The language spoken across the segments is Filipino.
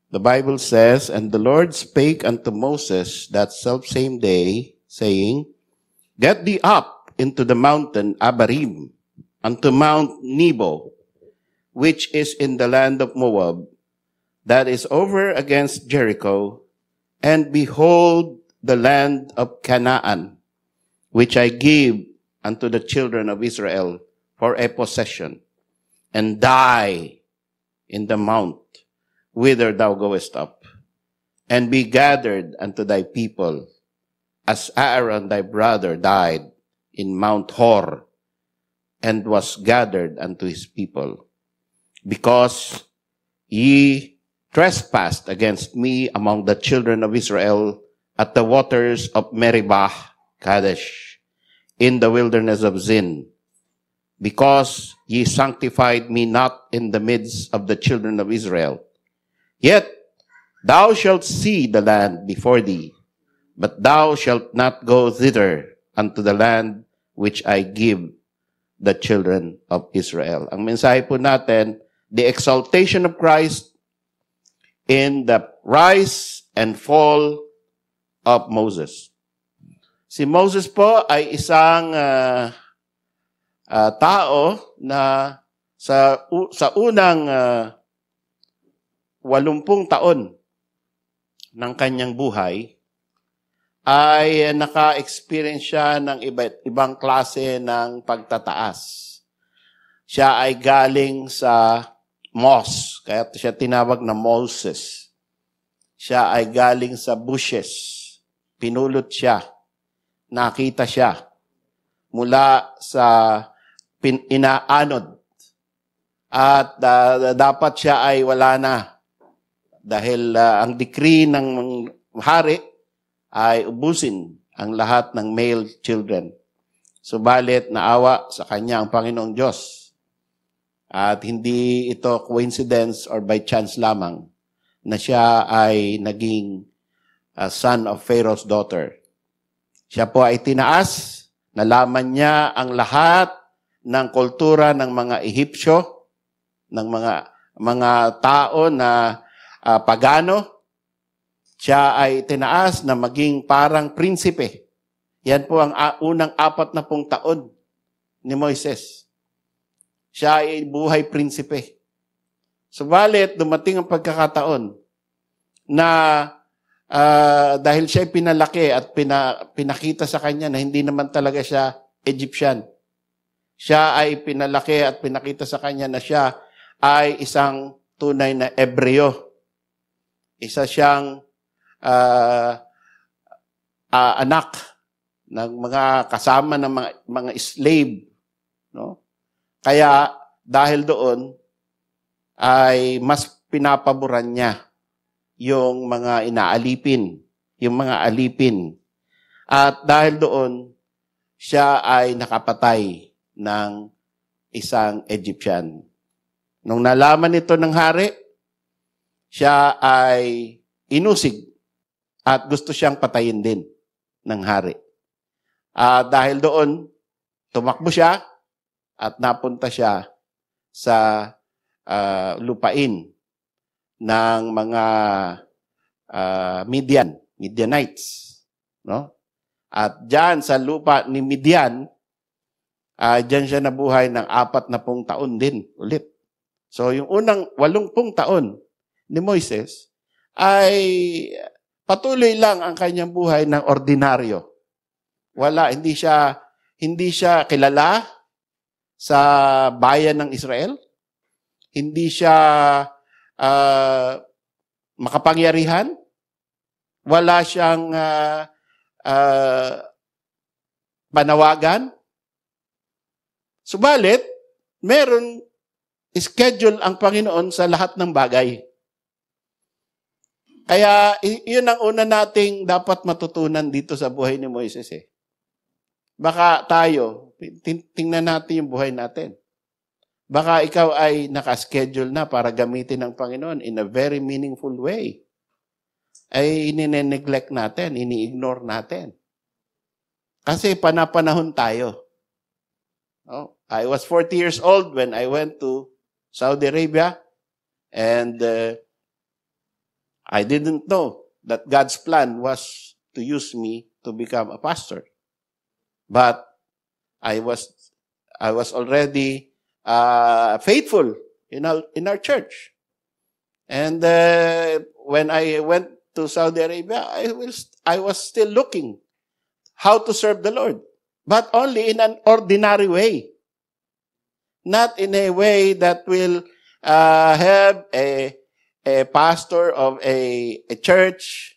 The Bible says, "And the Lord spake unto Moses that selfsame day, saying, Get thee up into the mountain Abarim, unto Mount Nebo, which is in the land of Moab, that is over against Jericho, and behold the land of Canaan, which I give unto the children of Israel for a possession, and die in the mount whither thou goest up, and be gathered unto thy people, as Aaron thy brother died in Mount Hor, and was gathered unto his people, because ye trespassed against me among the children of Israel at the waters of Meribah Kadesh, in the wilderness of Zin, because ye sanctified me not in the midst of the children of Israel. Yet thou shalt see the land before thee, but thou shalt not go thither unto the land which I give the children of Israel." Ang mensahe po natin, the exaltation of Christ in the rise and fall of Moses. Si Moses po ay isang tao na sa unang 80 taon ng kanyang buhay ay naka-experience siya ng ibang klase ng pagtataas. Siya ay galing sa moss, kaya siya tinawag na Moses. Siya ay galing sa bushes. Pinulot siya. Nakita siya mula sa inaanod. At dapat siya ay wala na. Dahil ang decree ng hari ay ubusin ang lahat ng male children. Subalit naawa sa kanya ang Panginoong Diyos. At hindi ito coincidence or by chance lamang na siya ay naging son of Pharaoh's daughter. Siya po ay tinaas, nalaman niya ang lahat ng kultura ng mga Ehipsyo, ng mga tao na pagano. Siya ay tinaas na maging parang prinsipe. Yan po ang unang 40 taon ni Moises. Siya ay buhay prinsipe. Subalit, dumating ang pagkakataon na dahil siya ay pinalaki at pinakita sa kanya na hindi naman talaga siya Egyptian. Siya ay pinalaki at pinakita sa kanya na siya ay isang tunay na Ebreo. Isa siyang anak ng mga kasama ng mga slave, no? Kaya dahil doon ay mas pinapaboran niya yung mga inaalipin, yung mga alipin. At dahil doon siya ay nakapatay ng isang Egyptian. Nung nalaman ito ng hari, siya ay inusig at gusto siyang patayin din ng hari. Dahil doon, tumakbo siya at napunta siya sa lupain ng mga Midianites. No? At diyan sa lupa ni Midian, diyan siya nabuhay ng 40 taon din ulit. So yung unang 80 taon ni Moises ay patuloy lang ang kanyang buhay ng ordinaryo. Hindi siya kilala sa bayan ng Israel. Hindi siya makapangyarihan. Wala siyang panawagan. Subalit, meron schedule ang Panginoon sa lahat ng bagay. Kaya, yun ang una nating dapat matutunan dito sa buhay ni Moises. Baka tayo, tingnan natin yung buhay natin. Baka ikaw ay nakaschedule na para gamitin ng Panginoon in a very meaningful way. Ay inineglect natin, ini-ignore natin. Kasi panapanahon tayo. Oh, I was 40 years old when I went to Saudi Arabia, and I didn't know that God's plan was to use me to become a pastor. But I was already faithful in our church. And when I went to Saudi Arabia, I was still looking how to serve the Lord, but only in an ordinary way. Not in a way that will have a pastor of a church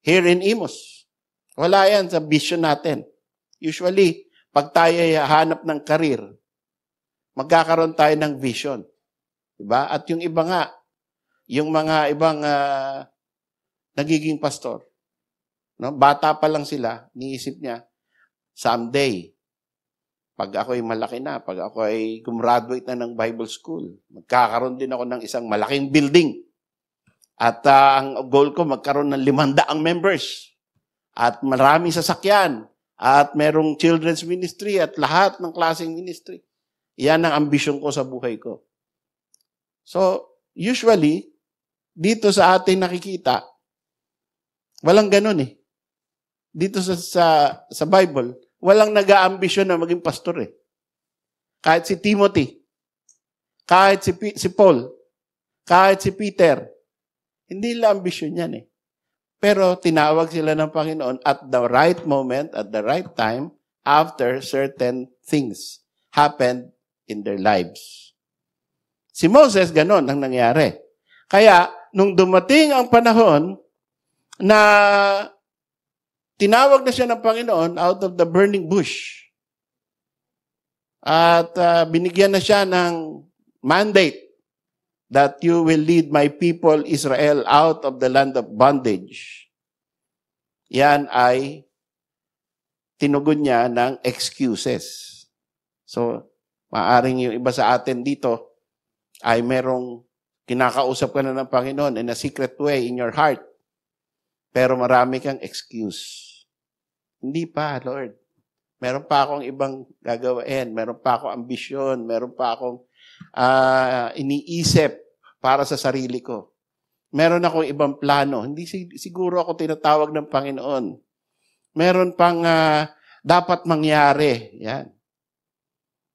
here in Imus. Wala yan sa vision natin. Usually, pag tayo hanap ng karir, magkakaroon tayo ng vision. Diba? At yung iba nga, yung mga ibang nagiging pastor, no? Bata pa lang sila, niisip niya, someday, pag ako ay malaki na, pag ako ay gumraduate na ng Bible school, magkakaroon din ako ng isang malaking building. At ang goal ko, magkaroon ng 500 members. At maraming sasakyan. At merong children's ministry at lahat ng klaseng ministry. Yan ang ambisyon ko sa buhay ko. So, usually, dito sa ating nakikita, walang ganun eh. Dito sa Bible, walang nag-aambisyon na maging pastor eh. Kahit si Timothy, kahit si Paul, kahit si Peter, hindi lang ambisyon yan eh. Pero tinawag sila ng Panginoon at the right moment, at the right time, after certain things happened in their lives. Si Moses, ganon ang nangyari. Kaya, nung dumating ang panahon na tinawag na siya ng Panginoon out of the burning bush. At binigyan na siya ng mandate that you will lead my people Israel out of the land of bondage. Yan ay tinugon niya ng excuses. So, maaring yung iba sa atin dito ay merong kinakausap ka na ng Panginoon in a secret way in your heart. Pero marami kang excuse. Hindi pa, Lord. Meron pa akong ibang gagawin. Meron pa akong ambisyon. Meron pa akong iniisip para sa sarili ko. Meron akong ibang plano. Hindi siguro ako tinatawag ng Panginoon. Meron pang dapat mangyari. Yan.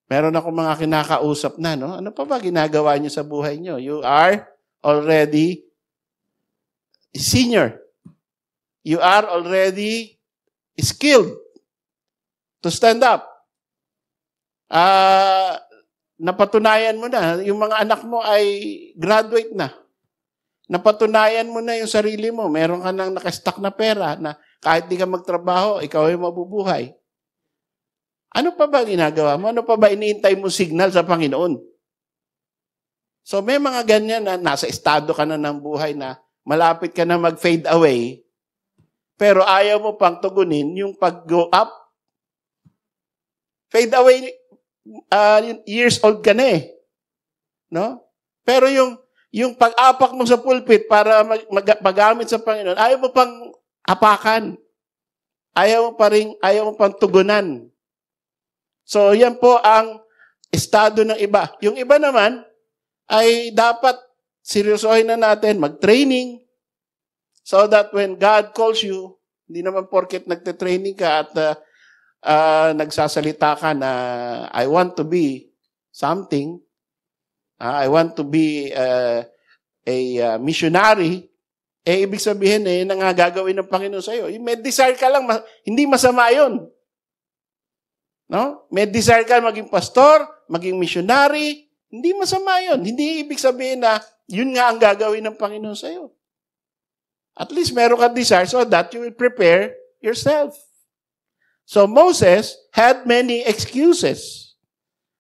Meron akong mga kinakausap na, no? Ano pa ba ginagawa niyo sa buhay niyo? You are already senior. You are already skilled to stand up. Napatunayan mo na, yung mga anak mo ay graduate na. Napatunayan mo na yung sarili mo. Meron ka nang nakastock na pera na kahit di ka magtrabaho, ikaw ay mabubuhay. Ano pa ba ginagawa mo? Ano pa ba iniintay mo signal sa Panginoon? So may mga ganyan na nasa estado ka na ng buhay na malapit ka na mag-fade away, pero ayaw mo pang tugunin yung pag-go up. Fade away, years old ka na eh. No? Pero yung pag-apak mo sa pulpit para magamit sa Panginoon, ayaw mo pang apakan. Ayaw mo pang tugunan. So, yan po ang estado ng iba. Yung iba naman, ay dapat seryosohin na natin, mag-training, so that when God calls you, hindi naman porket nagte-training ka at nagsasalita ka na, I want to be something, I want to be a missionary, ibig sabihin na nga gagawin ng Panginoon sa'yo. May desire ka lang, hindi masama yun. No? May desire ka maging pastor, maging missionary, hindi masama yun. Hindi ibig sabihin na yun nga ang gagawin ng Panginoon sa'yo. At least meron ka desire so that you will prepare yourself. So Moses had many excuses.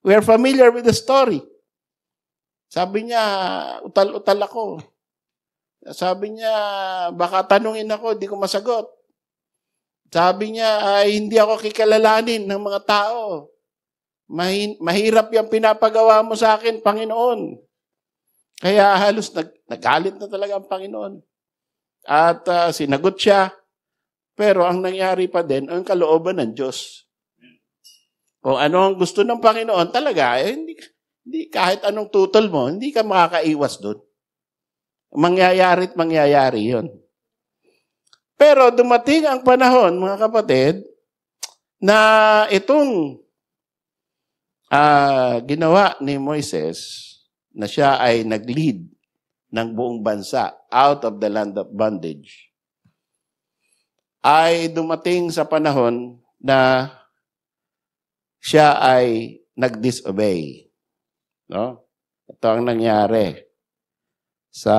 We are familiar with the story. Sabi niya, utal-utal ako. Sabi niya, baka tanungin ako, di ko masagot. Sabi niya, ay hindi ako kikilalanin ng mga tao. Mahirap yung pinapagawa mo sa akin, Panginoon. Kaya halos nagalit na talaga ang Panginoon. At sinagot siya. Pero ang nangyari pa din, ang kalooban ng Diyos. Kung ano ang gusto ng Panginoon, talaga, hindi kahit anong tutol mo, hindi ka makakaiwas doon. Mangyayari yun. Pero dumating ang panahon, mga kapatid, na itong ginawa ni Moises, na siya ay nag-lead ng buong bansa out of the land of bondage, ay dumating sa panahon na siya ay nag-disobey. No? Ito ang nangyari sa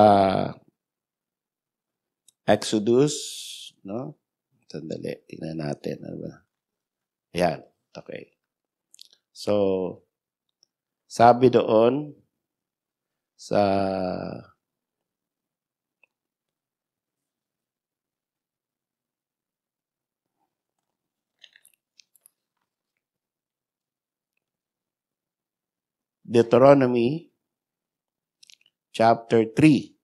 Exodus, no? Sandali, tingnan natin. Ano ba? Yan, okay. So, sabi doon sa Deuteronomy chapter 3,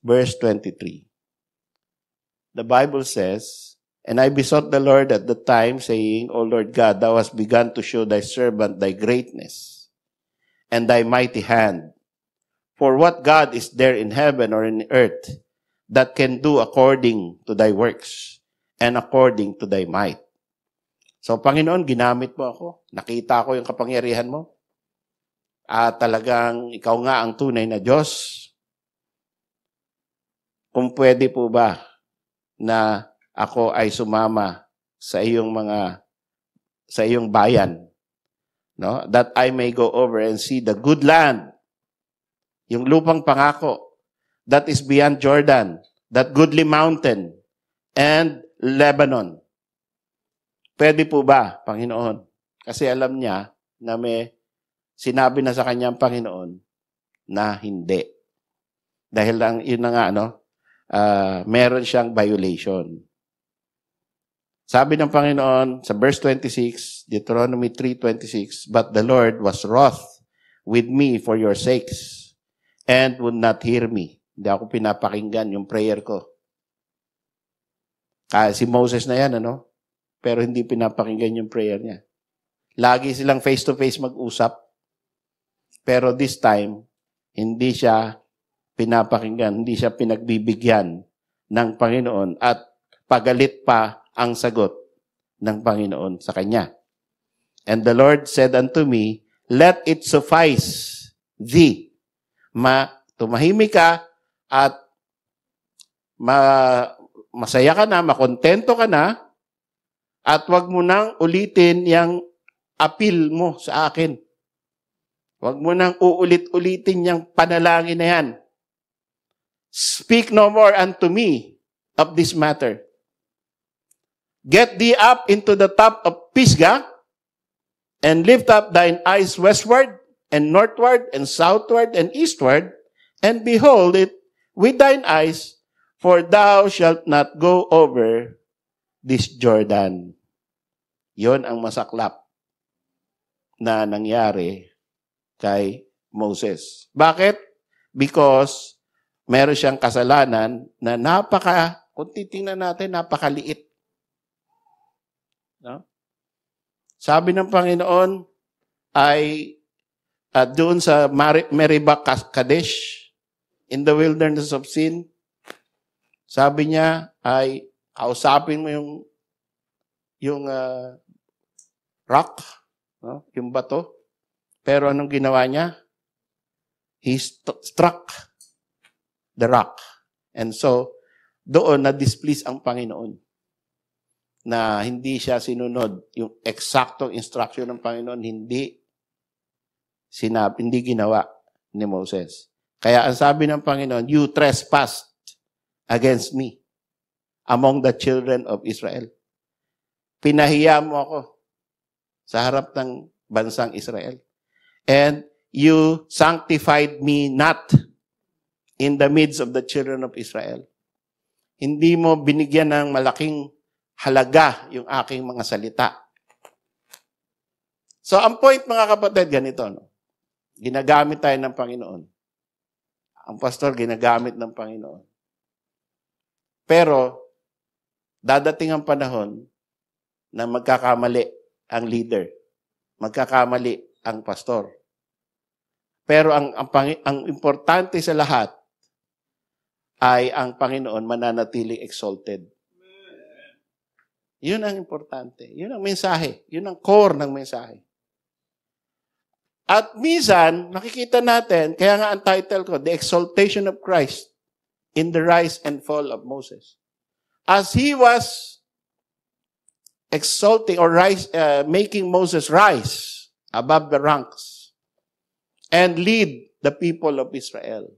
verse 23. The Bible says, "And I besought the Lord at the time, saying, O Lord God, thou hast begun to show thy servant thy greatness and thy mighty hand. For what God is there in heaven or in earth that can do according to thy works and according to thy might?" So, Panginoon, ginamit mo ako. Nakita ko yung kapangyarihan mo. At talagang ikaw nga ang tunay na Diyos. Kung pwede po ba na ako ay sumama sa iyong bayan, no? That I may go over and see the good land, yung lupang pangako, that is beyond Jordan, that goodly mountain, and Lebanon. Pwede po ba, Panginoon? Kasi alam niya na may sinabi na sa kanyang Panginoon na hindi. Dahil lang, yun na nga, meron siyang violation. Sabi ng Panginoon sa verse 26, Deuteronomy 3:26, "But the Lord was wroth with me for your sakes, and would not hear me." Hindi ako pinapakinggan yung prayer ko. Si Moses na yan, pero hindi pinapakinggan yung prayer niya. Lagi silang face-to-face mag-usap. Pero this time, hindi siya pinapakinggan, hindi siya pinagbibigyan ng Panginoon at pagalit pa ang sagot ng Panginoon sa kanya. "And the Lord said unto me, Let it suffice thee." Tumahimik ka at masaya ka na, makontento ka na, at wag mo nang ulitin yung appeal mo sa akin. Wag mo nang uulit-ulitin yung panalangin na yan. "Speak no more unto me of this matter. Get thee up into the top of Pisgah, and lift up thine eyes westward, and northward, and southward, and eastward, and behold it with thine eyes, for thou shalt not go over this Jordan." Yon ang masaklap na nangyari kay Moses. Bakit? Because meron siyang kasalanan na kung titingnan natin, napakaliit. No? Sabi ng Panginoon ay doon sa Meribah Kadesh, in the wilderness of sin, sabi niya ay kausapin mo yung rock, no? Yung bato. Pero anong ginawa niya? He struck the rock. And so, doon na-displease ang Panginoon na hindi siya sinunod yung eksaktong instruction ng Panginoon, hindi ginawa ni Moses. Kaya ang sabi ng Panginoon, "You trespassed against me among the children of Israel." Pinahiya mo ako sa harap ng bansang Israel. "And you sanctified me not in the midst of the children of Israel." Hindi mo binigyan ng malaking halaga yung aking mga salita. So, ang point, mga kapatid, ganito, ginagamit tayo ng Panginoon. Ang pastor, ginagamit ng Panginoon. Pero, dadating ang panahon na magkakamali ang leader. Magkakamali ang pastor. Pero ang importante sa lahat, ay ang Panginoon mananatiling exalted. Yun ang importante. Yun ang mensahe. Yun ang core ng mensahe. At minsan, nakikita natin, kaya nga ang title ko, The Exaltation of Christ in the Rise and Fall of Moses. As he was exalting or making Moses rise above the ranks and lead the people of Israel.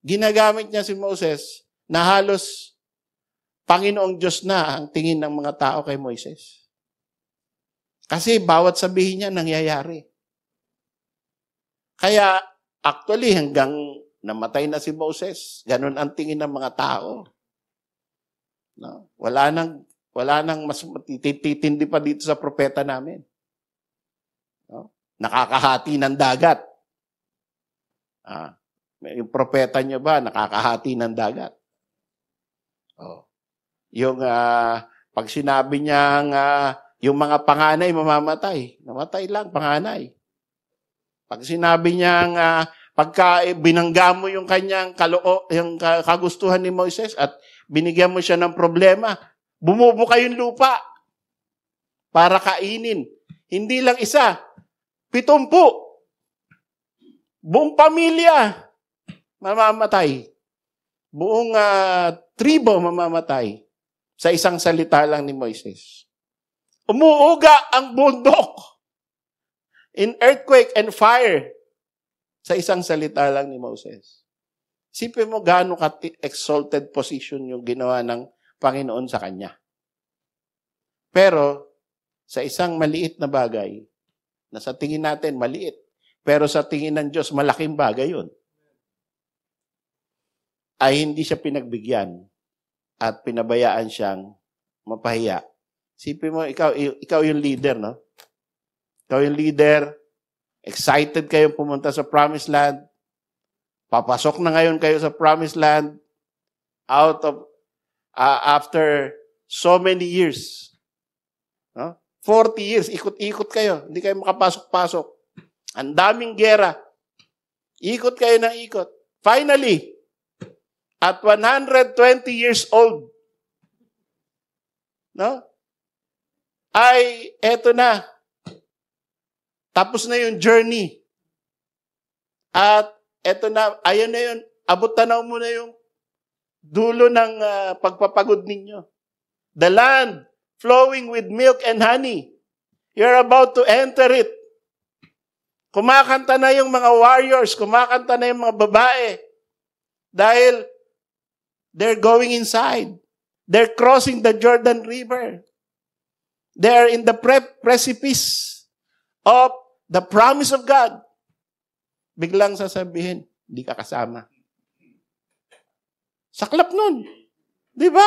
Ginagamit niya si Moses na halos Panginoong Diyos na ang tingin ng mga tao kay Moises. Kasi bawat sabihin niya nangyayari. Kaya actually hanggang namatay na si Moses, ganun ang tingin ng mga tao. No? Wala nang mas titindi pa dito sa propeta namin. No? Nakakahati ng dagat. Yung propeta niyo ba nakakahati ng dagat? Oh. Yung pag sinabi niya yung mga panganay mamamatay, namatay lang panganay. Pag sinabi niya pagka binangga mo yung kanyang yung kagustuhan ni Moises at binigyan mo siya ng problema, bumubuka yung lupa para kainin. Hindi lang isa, 70. Buong pamilya mamamatay. Buong tribo mamamatay sa isang salita lang ni Moises. Umuuga ang bundok in earthquake and fire sa isang salita lang ni Moses. Isipin mo gaano ka-exalted position yung ginawa ng Panginoon sa kanya. Pero sa isang maliit na bagay, na sa tingin natin maliit, pero sa tingin ng Diyos malaking bagay yun, ay hindi siya pinagbigyan at pinabayaan siyang mapahiya. Isipin mo, ikaw yung leader, no? Ikaw yung leader, excited kayong pumunta sa Promised Land, papasok na ngayon kayo sa Promised Land, after so many years. No? 40 years, ikot-ikot kayo, hindi kayo makapasok-pasok. Ang daming gera. Ikot kayo ng ikot. Finally, at 120 years old, no? Ay, eto na. Tapos na yung journey. At eto na, ayan na yun. Abot tanaw mo na yung dulo ng pagpapagod ninyo. The land flowing with milk and honey. You're about to enter it. Kumakanta na yung mga warriors, kumakanta na yung mga babae. Dahil they're going inside. They're crossing the Jordan River. They're in the precipice of the promise of God. Biglang sasabihin, hindi ka kasama. Saklap nun. Di ba?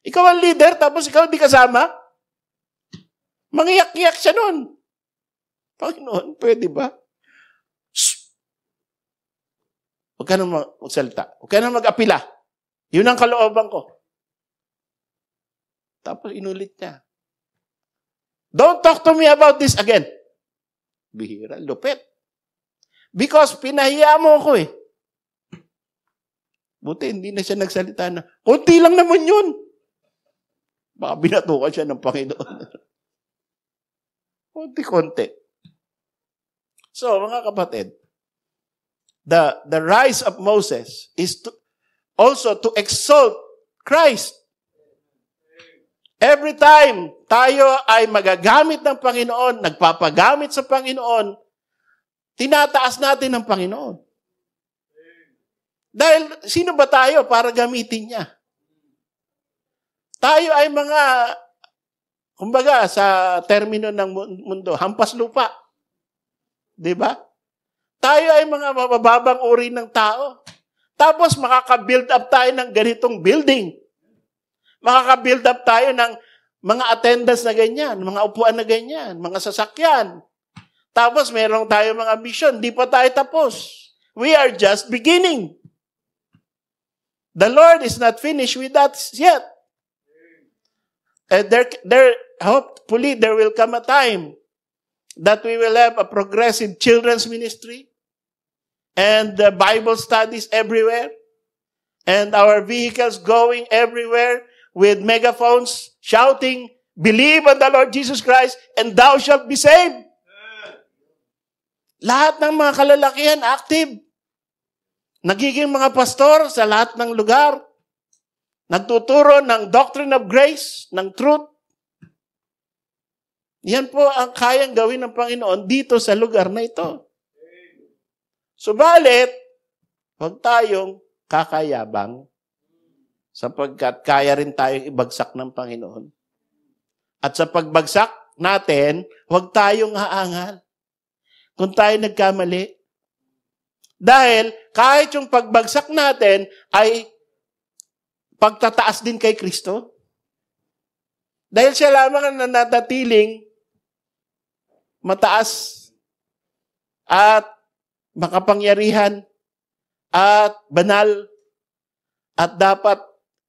Ikaw ang leader, tapos ikaw hindi kasama? Mangiyak-iyak siya nun. Panginoon, pwede ba? Shh! Huwag ka nang magsalita. Huwag ka nang mag-apila. Yun ang kalooban ko. Tapos inulit niya. Don't talk to me about this again. Bihira, lupit. Because pinahiya mo ako eh. Buti hindi na siya nagsalita na, konti lang naman yun. Baka binatukan siya ng Panginoon. Konti-konti. So, mga kapatid, the rise of Moses is also to exalt Christ. Every time tayo ay magagamit ng Panginoon, nagpapagamit sa Panginoon, tinataas natin ng Panginoon. Dahil sino ba tayo para gamitin niya? Tayo ay mga, kumbaga sa termino ng mundo, hampas lupa. Diba? Tayo ay mga mabababang uri ng tao. Tapos makaka-build up tayo ng ganitong building. Makaka-build up tayo ng mga attendance na ganyan, mga upuan na ganyan, mga sasakyan. Tapos meron tayo mga mission, di pa tayo tapos. We are just beginning. The Lord is not finished with that yet. And hopefully there will come a time that we will have a progressive children's ministry and Bible studies everywhere. and our vehicles going everywhere with megaphones, shouting, "Believe on the Lord Jesus Christ, and thou shalt be saved." Lahat ng mga kalalakihan active. Nagiging mga pastor sa lahat ng lugar. Nagtuturo ng doctrine of grace, ng truth. Yan po ang kayang gawin ng Panginoon dito sa lugar na ito. Subalit, huwag tayong kakayabang sapagkat kaya rin tayong ibagsak ng Panginoon. At sa pagbagsak natin, huwag tayong haangal kung tayo nagkamali. Dahil kahit yung pagbagsak natin ay pagtataas din kay Kristo. Dahil siya lamang ang nanatatiling mataas at makapangyarihan at banal at dapat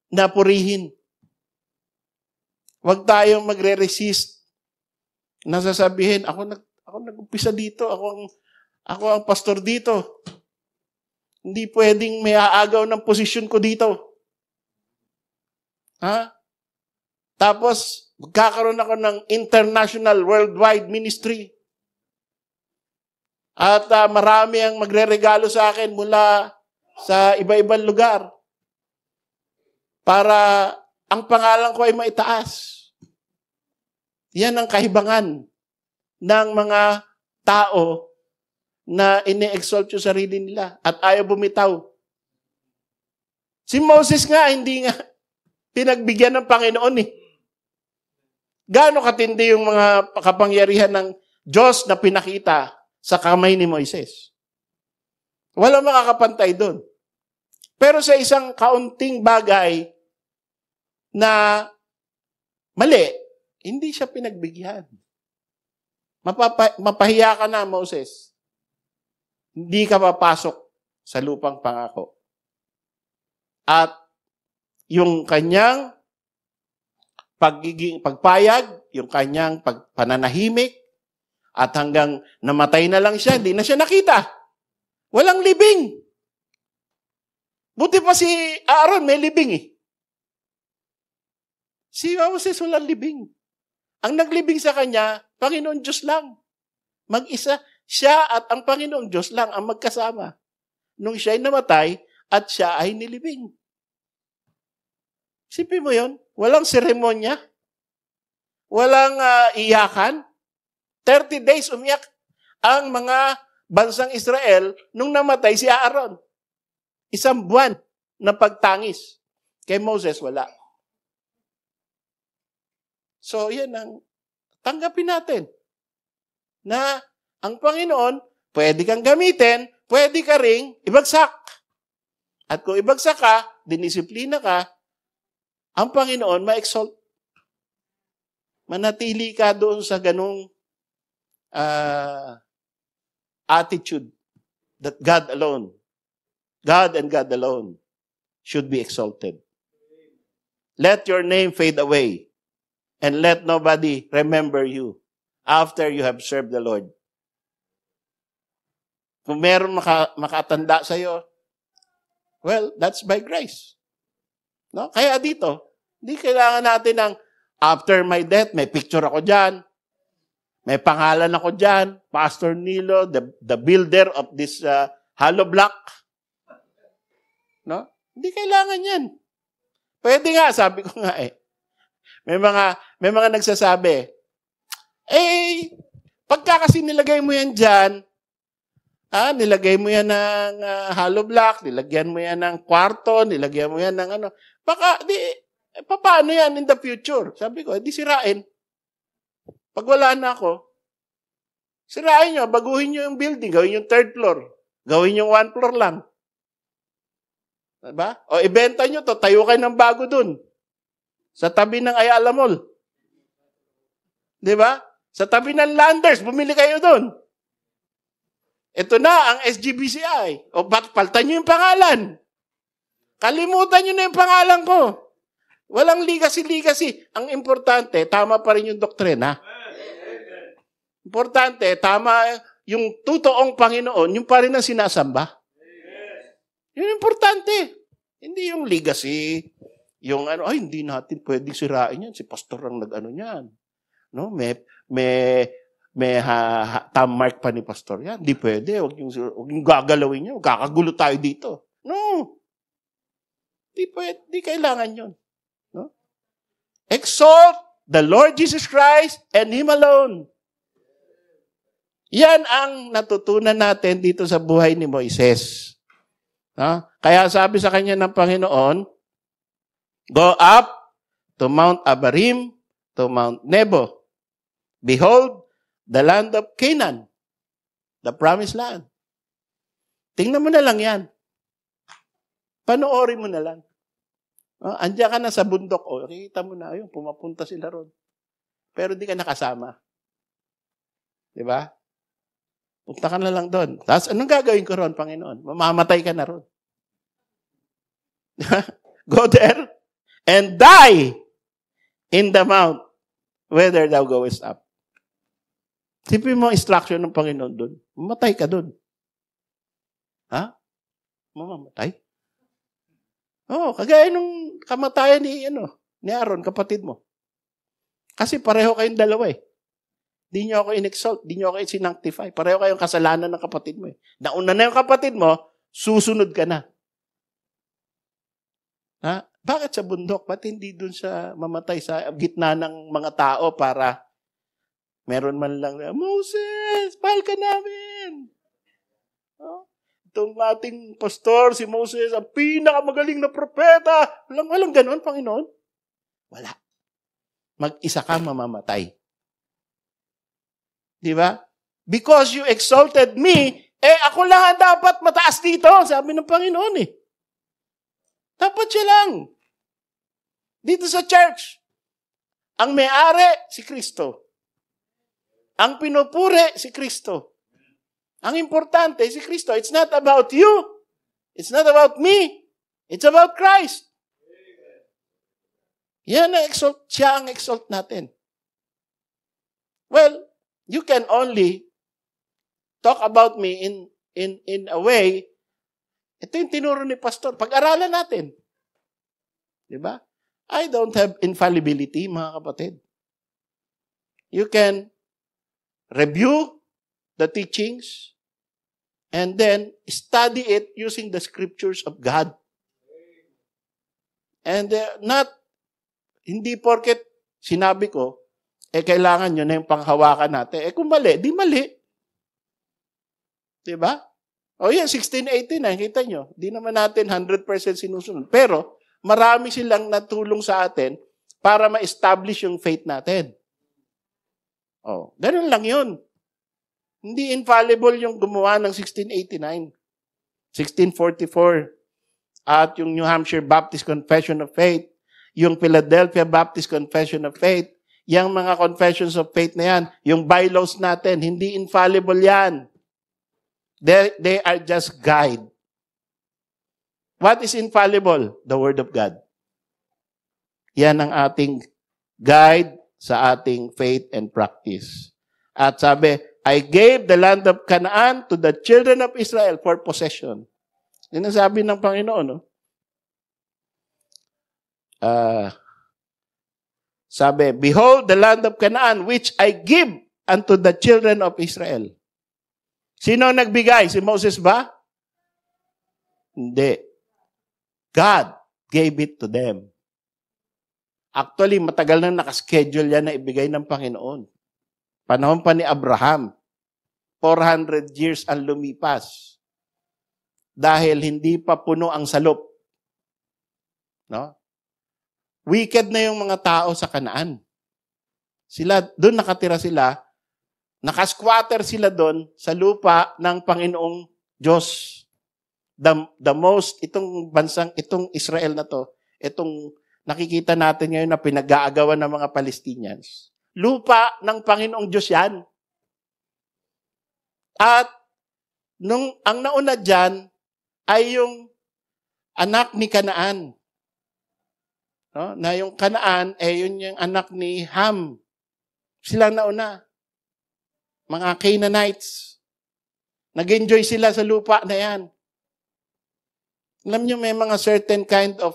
napurihin. Huwag tayong magre-resist na sasabihin, ako nag-umpisa dito, ako ang pastor dito. Hindi pwedeng may aagaw ng posisyon ko dito. Ha? Tapos, magkakaroon ako ng international, worldwide ministry. At marami ang magre-regalo sa akin mula sa iba-ibang lugar para ang pangalan ko ay maitaas. Yan ang kahibangan ng mga tao na ine-exalt yung sarili nila at ayaw bumitaw. Si Moses nga, hindi nga pinagbigyan ng Panginoon eh. Gaano katindi yung mga kapangyarihan ng Diyos na pinakita sa kamay ni Moises. Walang makakapantay doon. Pero sa isang kaunting bagay na mali, hindi siya pinagbigyan. Mapahiya ka na, Moses. Hindi ka papasok sa lupang pangako. At yung kanyang pagpayag, yung kanyang pananahimik, at hanggang namatay na lang siya, hindi na siya nakita. Walang libing. Buti pa si Aaron, may libing eh. Si Moses walang libing. Ang naglibing sa kanya, Panginoon Diyos lang. Mag-isa, siya at ang Panginoong Diyos lang ang magkasama. Nung siya ay namatay at siya ay nilibing. Isipin mo yun? Walang seremonya. Walang iyakan. 30 days umiyak ang mga bansang Israel nung namatay si Aaron. 1 buwan na pagtangis. Kay Moses, wala. So, yan ang tanggapin natin. Na ang Panginoon, pwede kang gamitin, pwede ka ring ibagsak. At kung ibagsak ka, dinisiplina ka, ang Panginoon ma-exalt. Manatili ka doon sa ganung attitude that God and God alone should be exalted. Let your name fade away and let nobody remember you after you have served the Lord. Kung meron makatanda sa'yo, well, that's by grace. No? Kaya dito, hindi kailangan natin ng after my death, may picture ako dyan. May pangalan ako dyan. Pastor Nilo, the builder of this hollow block. No? Hindi kailangan yan. Pwede nga, sabi ko nga eh. May mga nagsasabi, pagka kasi nilagay mo yan dyan, nilagay mo yan ng hollow block, nilagyan mo yan ng kwarto, nilagyan mo yan ng ano, baka, paano yan in the future? Sabi ko, di sirain. Pag wala na ako, sirain nyo, baguhin nyo yung building, gawin yung 3rd floor, gawin yung 1 floor lang. Diba? O ibenta nyo to, tayo kayo ng bago dun. Sa tabi ng Ayala Mall. Diba? Sa tabi ng Landers, bumili kayo dun. Ito na ang SGBCI. O paltan nyo yung pangalan. Kalimutan nyo na yung pangalan ko. Walang legacy. Ang importante, tama pa rin yung doktrina. Importante, tama yung totoong Panginoon, yung pa rin ang sinasamba. Yun importante. Hindi yung legacy, yung ano, ay, hindi natin pwedeng sirain yan. Si pastor ang nag-ano niyan. No? May thumb mark pa ni pastor yan. Hindi pwede. Huwag yung gagalawin niyo. Kakagulo tayo dito. No. Hindi pwede. Hindi kailangan yun. No? Exalt the Lord Jesus Christ and Him alone. Yan ang natutunan natin dito sa buhay ni Moises. Kaya sabi sa kanya ng Panginoon, go up to Mount Abarim, to Mount Nebo. Behold, the land of Canaan, the promised land. Tingnan mo na lang yan. Panoorin mo na lang. Andiyan ka na sa bundok, nakikita mo na, ayun, pumapunta sila ron. Pero di ka nakasama. Di ba? Punta ka na lang doon. Tapos, anong gagawin ko ron, Panginoon? Mamamatay ka na ron. Go there and die in the mount whither thou goest up. Sipin mo instruction ng Panginoon doon. Mamatay ka doon. Ha? Mamamatay? Kagaya nung kamatayan ni Aaron, kapatid mo. Kasi pareho kayong dalawa eh. Di nyo ako in-exalt, di nyo ako in-sanctify. Pareho kayong kasalanan ng kapatid mo eh. Nauna na yung kapatid mo, susunod ka na. Ha? Bakit sa bundok? Ba't hindi dun sa mamatay sa gitna ng mga tao para meron man lang, Moses, mahal ka namin. Itong ating pastor, si Moses, ang pinakamagaling na propeta. Walang ganon, Panginoon. Wala. Mag-isa ka mamamatay. Di ba? Because you exalted me, ako lang dapat mataas dito, sabi ng Panginoon eh. Dapat siya lang. Dito sa church, ang may-ari, si Kristo. Ang pinupuri, si Kristo. Ang importante, si Kristo. It's not about you. It's not about me. It's about Christ. Yan ang exalt, siya ang exalt natin. Well, you can only talk about me in a way, ito yung tinuro ni Pastor, pag-aralan natin. Diba? I don't have infallibility, mga kapatid. You can review the teachings and then study it using the scriptures of God. And hindi porket sinabi ko, kailangan nyo na yung panghawakan natin. Kung mali, di mali. Diba? Yan, 1689, kita nyo. Di naman natin 100% sinusunod. Pero, marami silang natulong sa atin para ma-establish yung faith natin. Ganun lang yun. Hindi infallible yung gumawa ng 1689, 1644, at yung New Hampshire Baptist Confession of Faith, yung Philadelphia Baptist Confession of Faith, yung mga confessions of faith na yan, yung bylaws natin, hindi infallible yan. They are just guide. What is infallible? The Word of God. Yan ang ating guide sa ating faith and practice. At sabi, I gave the land of Canaan to the children of Israel for possession. Yan ang sabi ng Panginoon, no? Sabi, behold the land of Canaan which I give unto the children of Israel. Sino nagbigay? Si Moses ba? Hindi. God gave it to them. Actually, matagal nang nakaschedule yan na ibigay ng Panginoon. Panahon pa ni Abraham. 400 years ang lumipas. Dahil hindi pa puno ang salop. No? Wicked na yung mga tao sa Kanaan. Doon nakatira sila, nakasquatter sila doon sa lupa ng Panginoong Diyos. Itong Israel na to, itong nakikita natin ngayon na pinag-aagawan ng mga Palestinians. Lupa ng Panginoong Diyos yan. At ang nauna dyan ay yung anak ni Kanaan. No? Na yung Kanaan, yun yung anak ni Ham. Sila nauna. Mga Canaanites. Nag-enjoy sila sa lupa na yan. Alam niyo, may mga certain kind of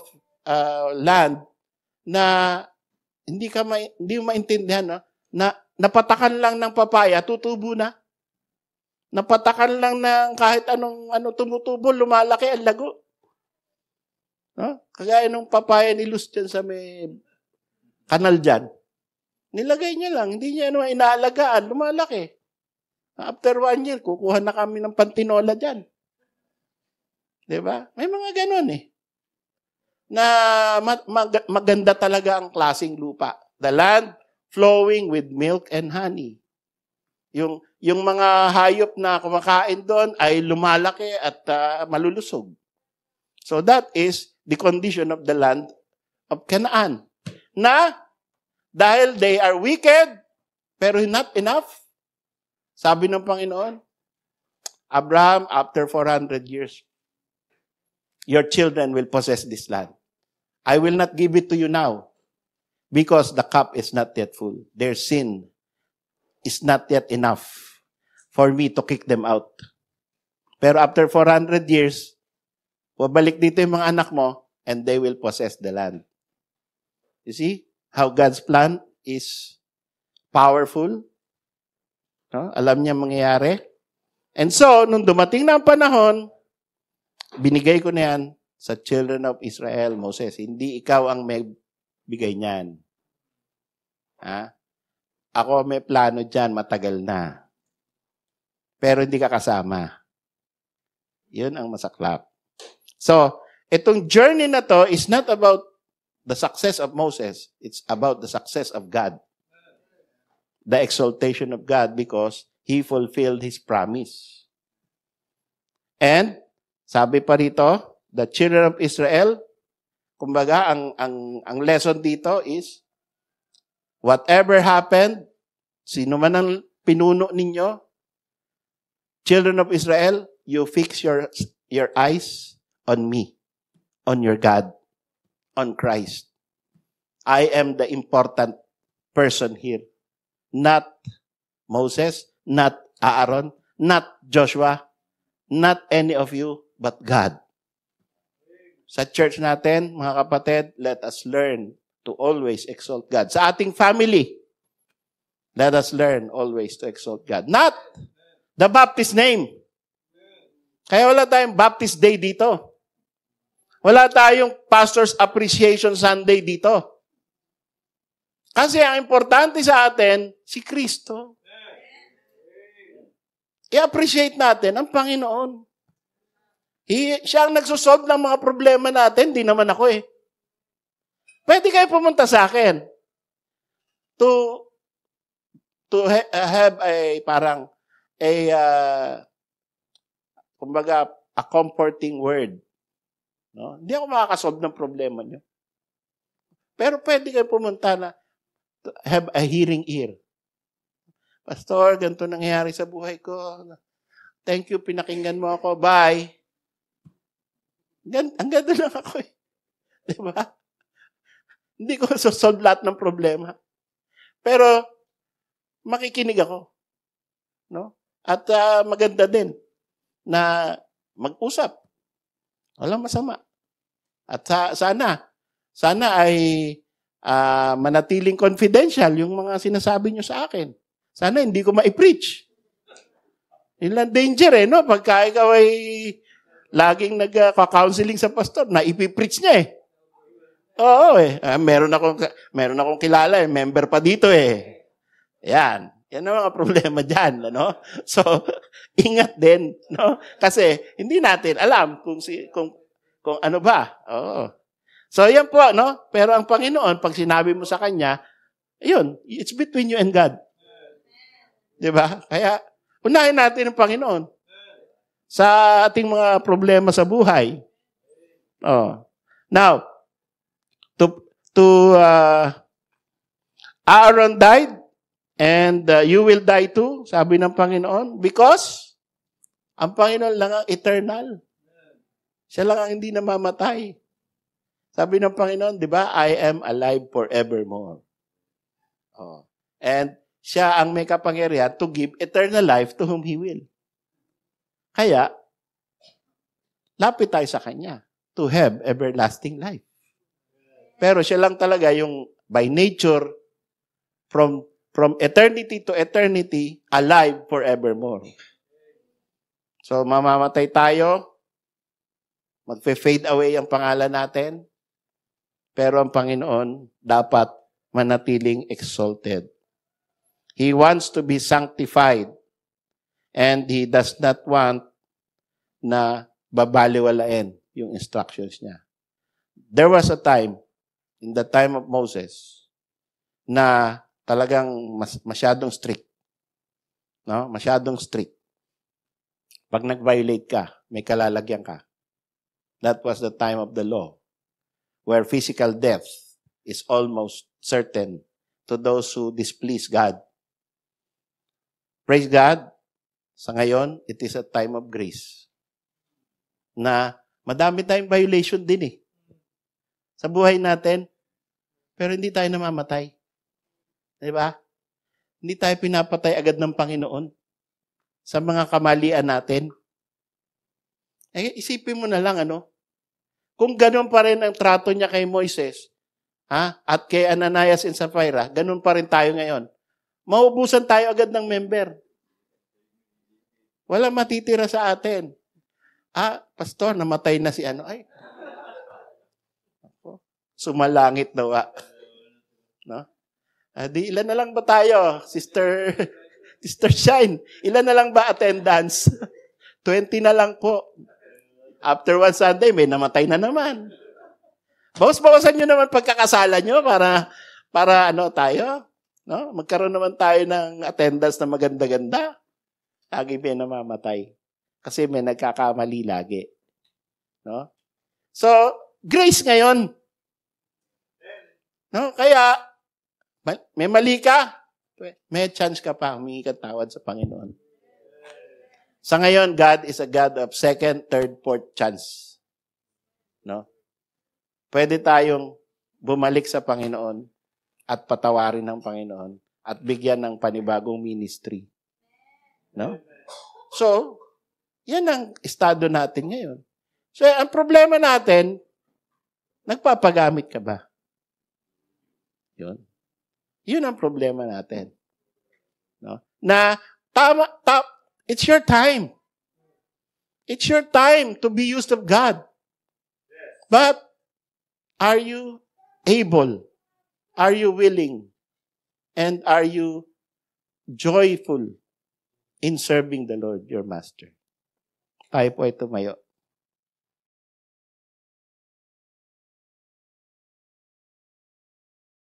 land na hindi mo maintindihan, no? Na napatakan lang ng papaya, tutubo na. Napatakan lang ng kahit anong tumutubo, lumalaki ang lago. No? Kagaya nung papaya ni Luz dyan sa may kanal dyan. Nilagay niya lang, hindi niya inaalagaan, lumalaki. After 1 year, kukuha na kami ng pantinola dyan. Diba? May mga ganon na maganda talaga ang klaseng lupa. The land flowing with milk and honey. Yung mga hayop na kumakain doon ay lumalaki at malulusog. So that is the condition of the land of Canaan. Na dahil they are wicked, pero not enough, sabi ng Panginoon, Abraham, after 400 years, your children will possess this land. I will not give it to you now because the cup is not yet full. Their sin is not yet enough for me to kick them out. Pero after 400 years, babalik dito yung mga anak mo and they will possess the land. You see how God's plan is powerful? No? Alam niya mangyayari. And so, nung dumating na ang panahon, binigay ko na yan sa children of Israel, Moses. Hindi ikaw ang may bigay niyan. Ako may plano dyan, matagal na. Pero hindi ka kasama. Yun ang masaklap. So, itong journey na to is not about the success of Moses. It's about the success of God. The exaltation of God because He fulfilled His promise. And, sabi pa rito, the children of Israel, kumbaga, ang lesson dito is, whatever happened, sino man ang pinuno ninyo, children of Israel, you fix your eyes on me, on your God, on Christ. I am the important person here. Not Moses, not Aaron, not Joshua, not any of you, but God. Sa church natin, mga kapatid, let us learn to always exalt God. Sa ating family, let us learn always to exalt God. Not the Baptist name. Kaya wala tayong Baptist Day dito. Wala tayong Pastor's Appreciation Sunday dito. Kasi ang importante sa atin, si Kristo. I-appreciate natin ang Panginoon. Siya ang nagsosolve ng mga problema natin, di naman ako Pwede kayo pumunta sa akin to have kumbaga, a comforting word. No? Hindi ako makakasolve ng problema niyo. Pero pwede kayo pumunta na have a hearing ear. Pastor, ganito nangyayari sa buhay ko. Thank you, pinakinggan mo ako. Bye. Ang ganda lang ako Diba? Hindi ko solve lahat ng problema. Pero, makikinig ako. No? At maganda din na mag-usap. Walang masama. At sana ay manatiling confidential yung mga sinasabi nyo sa akin. Sana hindi ko ma-preach. Yun lang danger no? Pagka ikaw ay laging nag-counseling sa pastor, na ipipreach niya Oo meron akong kilala member pa dito Yan ang mga problema dyan, ano? So, ingat din, no? Kasi hindi natin alam kung ano ba. Oo. So, yan po, no? Pero ang Panginoon, pag sinabi mo sa Kanya, yun, it's between you and God. Diba? Kaya, unahin natin ang Panginoon sa ating mga problema sa buhay. Now, Aaron died, and you will die too, sabi ng Panginoon, because ang Panginoon lang ang eternal. Siya lang ang hindi namamatay. Sabi ng Panginoon, di ba, I am alive forevermore. And siya ang may kapangyarihan to give eternal life to whom He will. Kaya, lapit tayo sa Kanya. to have everlasting life. Pero siya lang talaga yung by nature, from eternity to eternity, alive forevermore. So, mamamatay tayo, magfe-fade away ang pangalan natin, pero ang Panginoon dapat manatiling exalted. He wants to be sanctified, and He does not want na babaliwalain yung instructions niya. There was a time, in the time of Moses, na talagang masyadong strict. No? Masyadong strict. Pag nag-violate ka, may kalalagyan ka. That was the time of the law, where physical death is almost certain to those who displease God. Praise God. Sa ngayon, it is a time of grace. Na madami tayong violation din eh. Sa buhay natin, pero hindi tayo namamatay. Diba? Hindi tayo pinapatay agad ng Panginoon sa mga kamalian natin. Eh, isipin mo na lang, kung ganun pa rin ang trato niya kay Moises, at kay Ananias and Sapphira, ganun pa rin tayo ngayon. Maubusan tayo agad ng member. Wala matitira sa atin. Pastor, namatay na si Ay, sumalangit daw. No? Di ilan na lang ba tayo, Sister Shine? Ilan na lang ba attendance? 20 na lang po. After one Sunday, may namatay na naman. Bawas-bawasan nyo naman pagkakasala nyo para tayo. No? Magkaroon naman tayo ng attendance na maganda-ganda. Lagi may namamatay. Kasi may nagkakamali lagi. No? So, grace ngayon. No? Kaya, may mali ka, may chance ka pa, humingi ka tawad sa Panginoon. Sa ngayon, God is a God of second, third, fourth chance. No? Pwede tayong bumalik sa Panginoon at patawarin ng Panginoon at bigyan ng panibagong ministry. No? So, yan ang estado natin ngayon. So, ang problema natin, nagpapagamit ka ba? Yun ang problema natin. No? Na, it's your time. It's your time to be used of God. But, are you able? Are you willing? And are you joyful in serving the Lord, your Master? Tayo po ay tumayo.